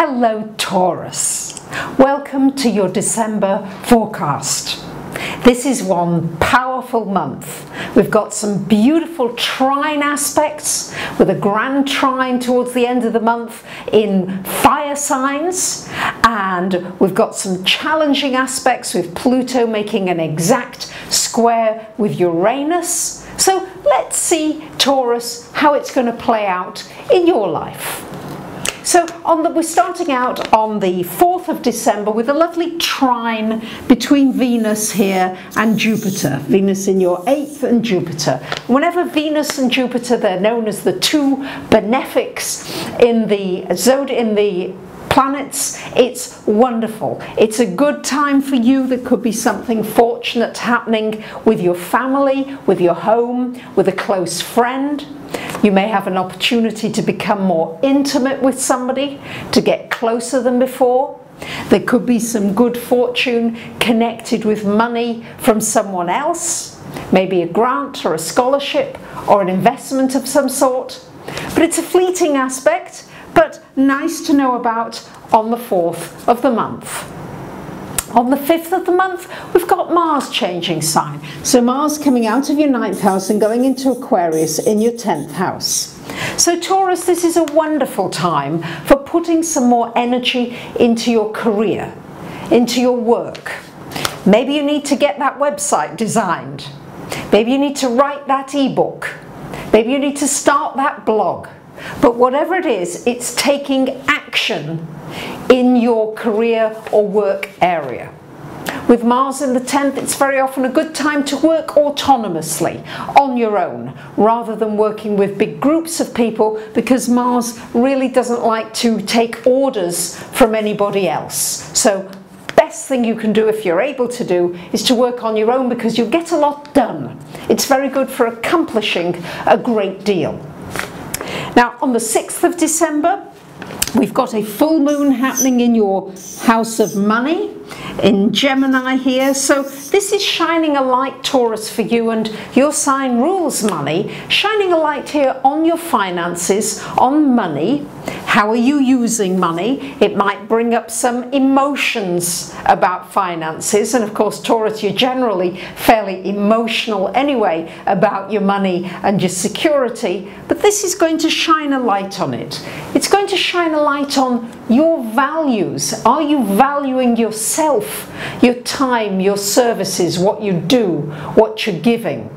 Hello Taurus, welcome to your December forecast. This is one powerful month. We've got some beautiful trine aspects with a grand trine towards the end of the month in fire signs, and we've got some challenging aspects with Pluto making an exact square with Uranus. So let's see, Taurus, how it's going to play out in your life. So we're starting out on the 4th of December with a lovely trine between Venus here and Jupiter. Venus in your 8th and Jupiter. Whenever Venus and Jupiter, they're known as the two benefics in the planets, it's wonderful. It's a good time for you. There could be something fortunate happening with your family, with your home, with a close friend. You may have an opportunity to become more intimate with somebody, to get closer than before. There could be some good fortune connected with money from someone else, maybe a grant or a scholarship or an investment of some sort. But it's a fleeting aspect, but nice to know about on the 4th of the month. On the 5th of the month, we've got Mars changing sign. So Mars coming out of your 9th house and going into Aquarius in your 10th house. So Taurus, this is a wonderful time for putting some more energy into your career, into your work. Maybe you need to get that website designed. Maybe you need to write that ebook. Maybe you need to start that blog. But whatever it is, it's taking action in your career or work area. With Mars in the 10th, it's very often a good time to work autonomously, on your own, rather than working with big groups of people, because Mars really doesn't like to take orders from anybody else. So best thing you can do, if you're able to do, is to work on your own, because you'll get a lot done. It's very good for accomplishing a great deal. Now, on the 6th of December, we've got a full moon happening in your house of money, in Gemini here. So this is shining a light, Taurus, for you, and your sign rules money. Shining a light here on your finances, on money. How are you using money? It might bring up some emotions about finances, and of course, Taurus, you're generally fairly emotional anyway about your money and your security, but this is going to shine a light on it. It's going to shine a light on your values. Are you valuing yourself, your time, your services, what you do, what you're giving?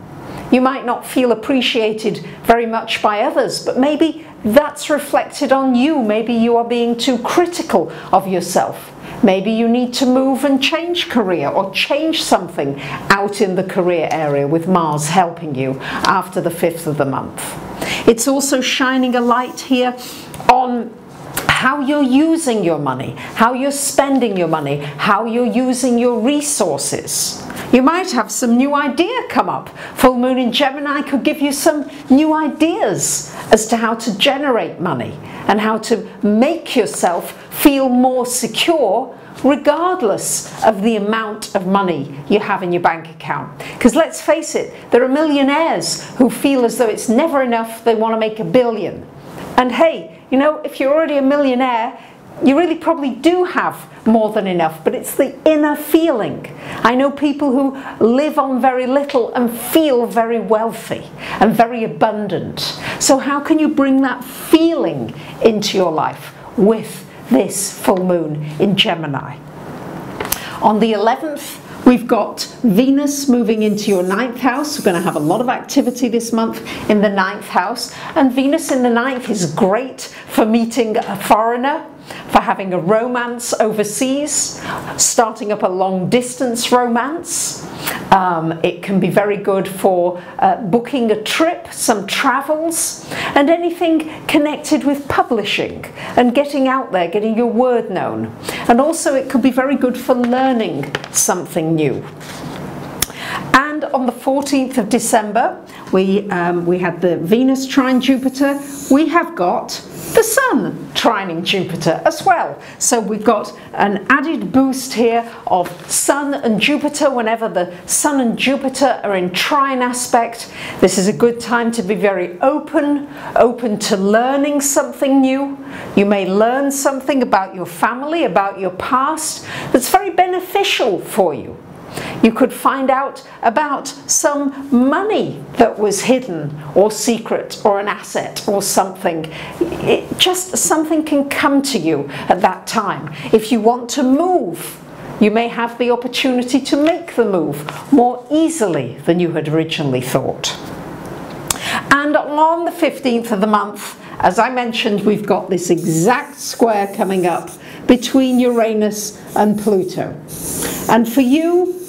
You might not feel appreciated very much by others, but maybe that's reflected on you. Maybe you are being too critical of yourself. Maybe you need to move and change career, or change something out in the career area, with Mars helping you after the 5th of the month. It's also shining a light here on how you're using your money, how you're spending your money, how you're using your resources. You might have some new idea come up. Full moon in Gemini could give you some new ideas as to how to generate money and how to make yourself feel more secure, regardless of the amount of money you have in your bank account. Because let's face it, there are millionaires who feel as though it's never enough, they want to make $1 billion. And hey, you know, if you're already a millionaire, you really probably do have more than enough, but it's the inner feeling. I know people who live on very little and feel very wealthy and very abundant. So how can you bring that feeling into your life with this full moon in Gemini? On the 11th, we've got Venus moving into your 9th house. We're going to have a lot of activity this month in the 9th house. And Venus in the 9th is great for meeting a foreigner, for having a romance overseas, starting up a long distance romance. It can be very good for booking a trip, some travels, and anything connected with publishing and getting out there, getting your word known. And also it could be very good for learning something new. And on the 14th of December, we had the Venus trine Jupiter. We have got the Sun trining Jupiter as well. So we've got an added boost here of Sun and Jupiter. Whenever the Sun and Jupiter are in trine aspect, this is a good time to be very open to learning something new. You may learn something about your family, about your past, that's very beneficial for you. You could find out about some money that was hidden or secret, or an asset or something. Just something can come to you at that time. If you want to move, you may have the opportunity to make the move more easily than you had originally thought. And on the 15th of the month, as I mentioned, we've got this exact square coming up between Uranus and Pluto. And for you,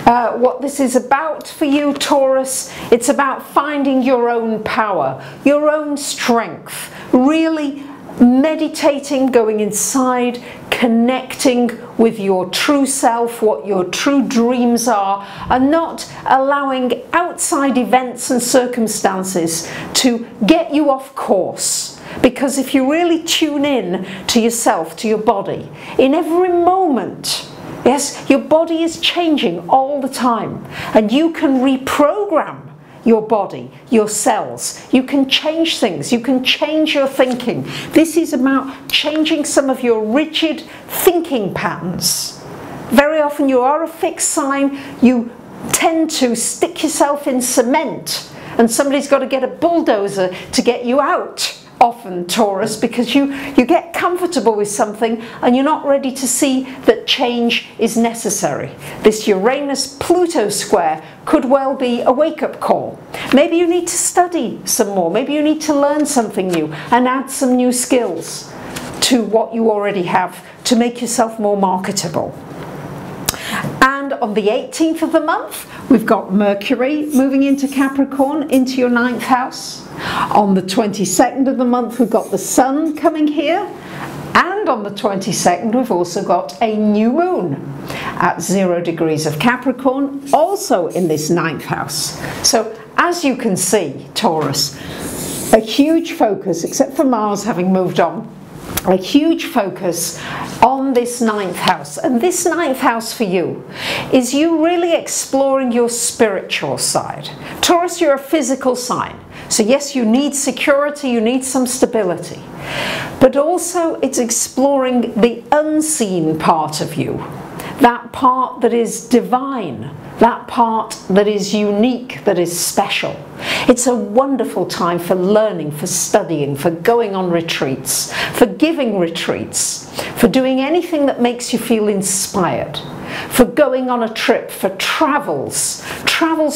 what this is about for you, Taurus, it's about finding your own power, your own strength, really meditating, going inside, connecting with your true self, what your true dreams are, and not allowing outside events and circumstances to get you off course. Because if you really tune in to yourself, to your body, in every moment, yes, your body is changing all the time, and you can reprogram your body, your cells. You can change things, you can change your thinking. This is about changing some of your rigid thinking patterns. Very often you are a fixed sign, you tend to stick yourself in cement, and somebody's got to get a bulldozer to get you out. Often, Taurus, because you get comfortable with something and you're not ready to see that change is necessary. This Uranus-Pluto square could well be a wake-up call. Maybe you need to study some more, maybe you need to learn something new and add some new skills to what you already have to make yourself more marketable. And on the 18th of the month, we've got Mercury moving into Capricorn, into your 9th house. On the 22nd of the month, we've got the Sun coming here. And on the 22nd, we've also got a new moon at 0 degrees of Capricorn, also in this 9th house. So as you can see, Taurus, a huge focus, except for Mars having moved on, a huge focus on this 9th house. And this 9th house for you is you really exploring your spiritual side. Taurus, you're a physical sign. So yes, you need security, you need some stability. But also it's exploring the unseen part of you. That part that is divine, that part that is unique, that is special. It's a wonderful time for learning, for studying, for going on retreats, for giving retreats, for doing anything that makes you feel inspired, for going on a trip, for travels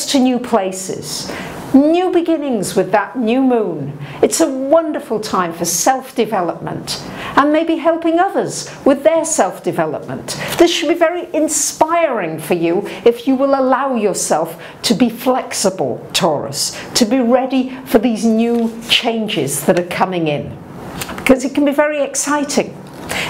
to new places. New beginnings with that new moon. It's a wonderful time for self-development and maybe helping others with their self-development. This should be very inspiring for you if you will allow yourself to be flexible, Taurus, to be ready for these new changes that are coming in, because it can be very exciting.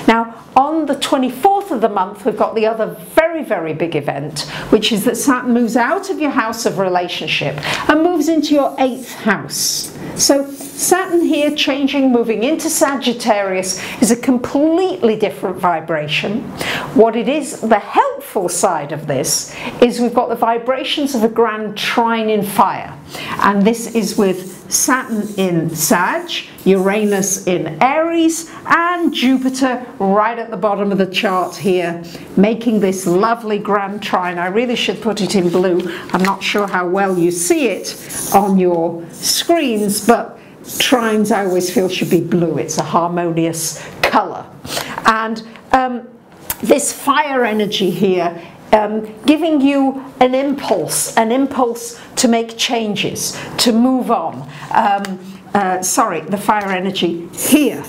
Now, on the 24th of the month, we've got the other very, very big event, which is that Saturn moves out of your house of relationship and moves into your 8th house. So Saturn here changing, moving into Sagittarius is a completely different vibration. What it is, the helpful side of this, is we've got the vibrations of a grand trine in fire. And this is with Saturn in Sag, Uranus in Aries, and Jupiter right at the bottom of the chart here, making this lovely grand trine. I really should put it in blue. I'm not sure how well you see it on your screens, but trines I always feel should be blue. It's a harmonious colour. And this fire energy here, giving you an impulse to make changes, to move on. Sorry, the fire energy here.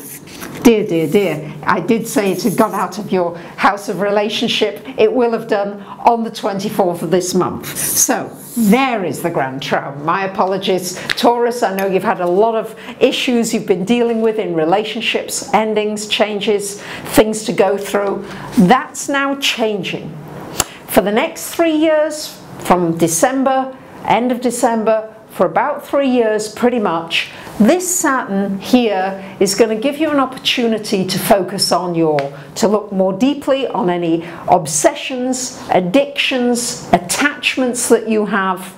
Dear, dear, dear, I did say it had gone out of your house of relationship. It will have done on the 24th of this month. So there is the grand trine. My apologies, Taurus. I know you've had a lot of issues you've been dealing with in relationships, endings, changes, things to go through. That's now changing. For the next 3 years, from December, end of December, for about 3 years pretty much, this Saturn here is going to give you an opportunity to focus on to look more deeply on any obsessions, addictions, attachments that you have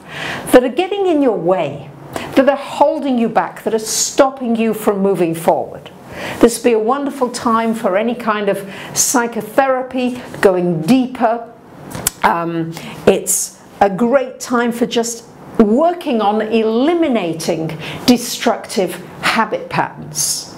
that are getting in your way, that are holding you back, that are stopping you from moving forward. This will be a wonderful time for any kind of psychotherapy, going deeper. It's a great time for just working on eliminating destructive habit patterns.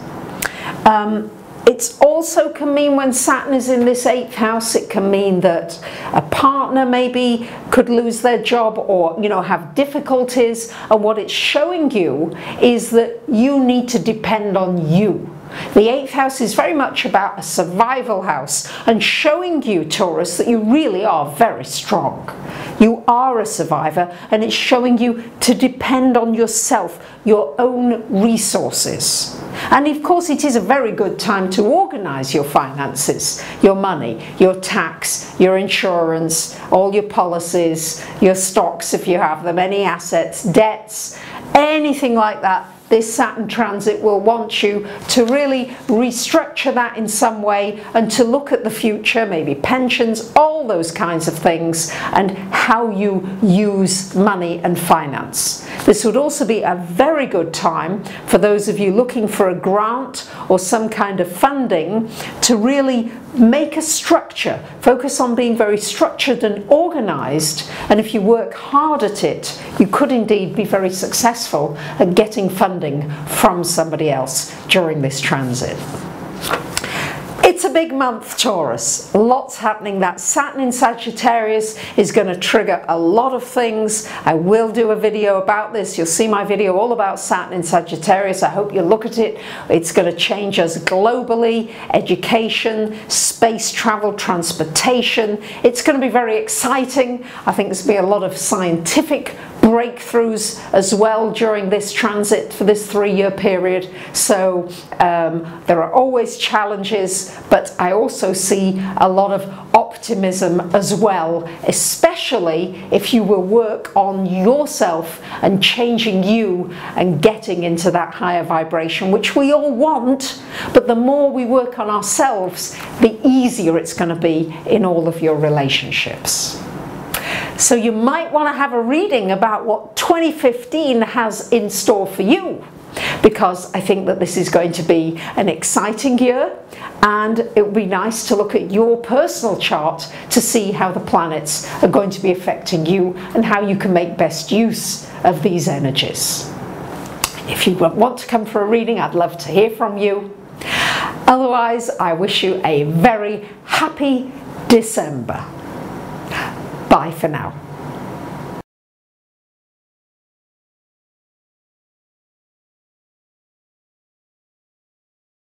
It also can mean, when Saturn is in this 8th house, it can mean that a partner maybe could lose their job or, you know, have difficulties, and what it's showing you is that you need to depend on you. The 8th house is very much about a survival house, and showing you, Taurus, that you really are very strong. You are a survivor, and it's showing you to depend on yourself, your own resources. And of course it is a very good time to organise your finances, your money, your tax, your insurance, all your policies, your stocks if you have them, any assets, debts, anything like that. This Saturn transit will want you to really restructure that in some way, and to look at the future, maybe pensions, all those kinds of things, and how you use money and finance. This would also be a very good time for those of you looking for a grant or some kind of funding to really make a structure, focus on being very structured and organised, and if you work hard at it, you could indeed be very successful at getting funding from somebody else during this transit. It's a big month, Taurus. Lots happening. That Saturn in Sagittarius is going to trigger a lot of things. I will do a video about this. You'll see my video all about Saturn in Sagittarius. I hope you look at it. It's going to change us globally, education, space travel, transportation. It's going to be very exciting. I think there's going to be a lot of scientific breakthroughs as well during this transit for this 3-year period. So there are always challenges, but I also see a lot of optimism as well, especially if you will work on yourself and changing you and getting into that higher vibration, which we all want, but the more we work on ourselves, the easier it's going to be in all of your relationships. So you might want to have a reading about what 2015 has in store for you, because I think that this is going to be an exciting year, and it would be nice to look at your personal chart to see how the planets are going to be affecting you and how you can make best use of these energies. If you want to come for a reading, I'd love to hear from you. Otherwise, I wish you a very happy December. Bye for now.